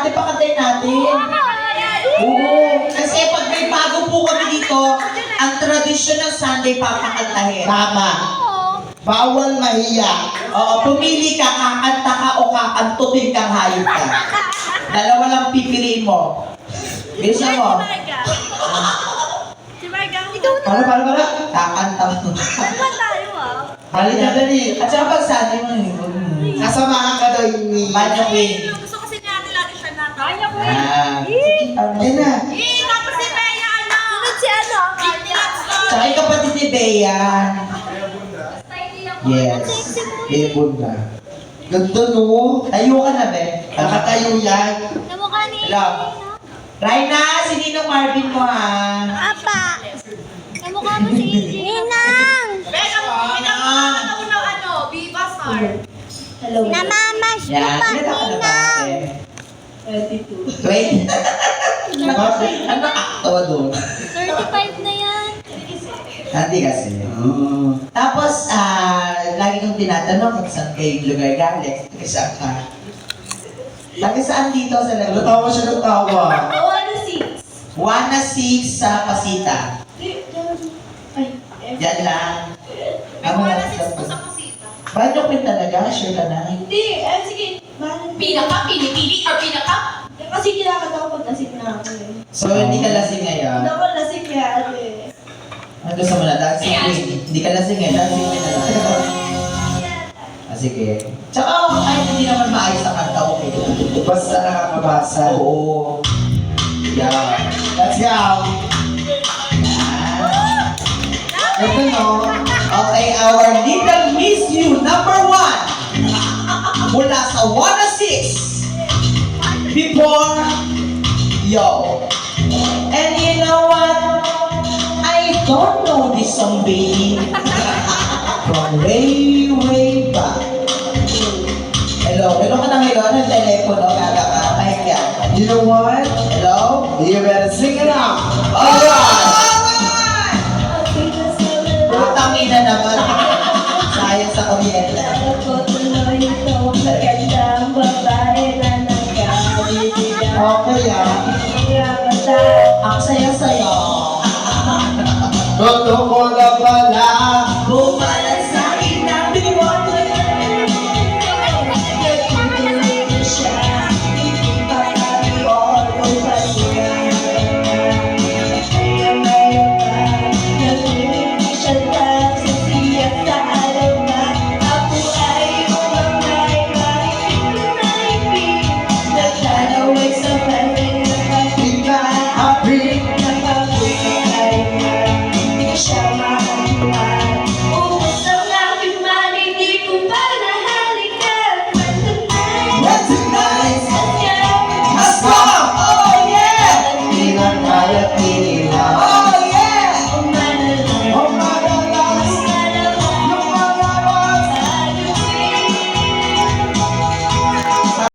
ate, pakantayin natin. Oo. Kasi pag may bago po kami dito, ang tradisyon ng Sunday, papakantahin. Tama. Bawal mahiya. Oo, pumili ka, kakanta ka o kakantutin kang hayop ka. Dalawa lang pipiliin mo. Bilisan mo. Si Marga. Para. Kakanta mo. Ano tayo Balik na dali. At saka pag Sunday mo, Kasamahan ka daw yung Banyo Queen. Gusto kasi natin lagi siya nata. Kanya ko Ayun na. Tapos si Bea, ano? Sunod si ano? Tsaka yung kapatid ni Bea. Yes. Ibon na. Ganda no. Tayo ka na, Be. Nakatayo yan. Namukha ni Hello. Raina, si Ninong Marvin mo, ha? Apa. Namukha mo si AJ. Ninang! Bea, pinakakataon ng ano, Viva Star. Namamas ko Yan. pa, Ilan ka na ba, Ninang! ate? 20. Ano aktawa doon? 35 na yan. Hindi kasi. Tapos, lagi kong tinatanong kung saan kayo lugar galing. Kasi ka. Lagi saan dito sa lagot? Natawa siya ng tawa. 1-6. 1-6 sa Pasita. Yan lang. Ano lang sa Pasita. Banyo Queen talaga? Sure ka na? Hindi, sige. Pinaka, pinipili, or pinaka? Kasi kinakanta ko pag lasing na ako eh. So, hindi ka lasing ngayon? Hindi ako lasing kaya ate. Ano gusto mo na? Dancing Queen. Hindi ka lasing ngayon. Dancing Queen na lang. Sige. Tsaka, kahit hindi naman maayos ang kanta, okay lang. Basta nakakabasa. Oo. Yeah. Let's go. Ito no. Okay, our Little Miss You number 1 mula sa 1-6 before yo. And you know what? I don't know this song, baby. From way back. Hello ka na ngayon ng telepono, gaga ka, kahit yan. You know what? Hello? You better sing it out. Alright! Putang ina naman. Sayang sa kuryente. Ako tuloy ito, magandang babae na nagkabibigyan. Okay Ang saya-saya. Totoo ko na pala. Bumalan sa akin ng binuwan. Happy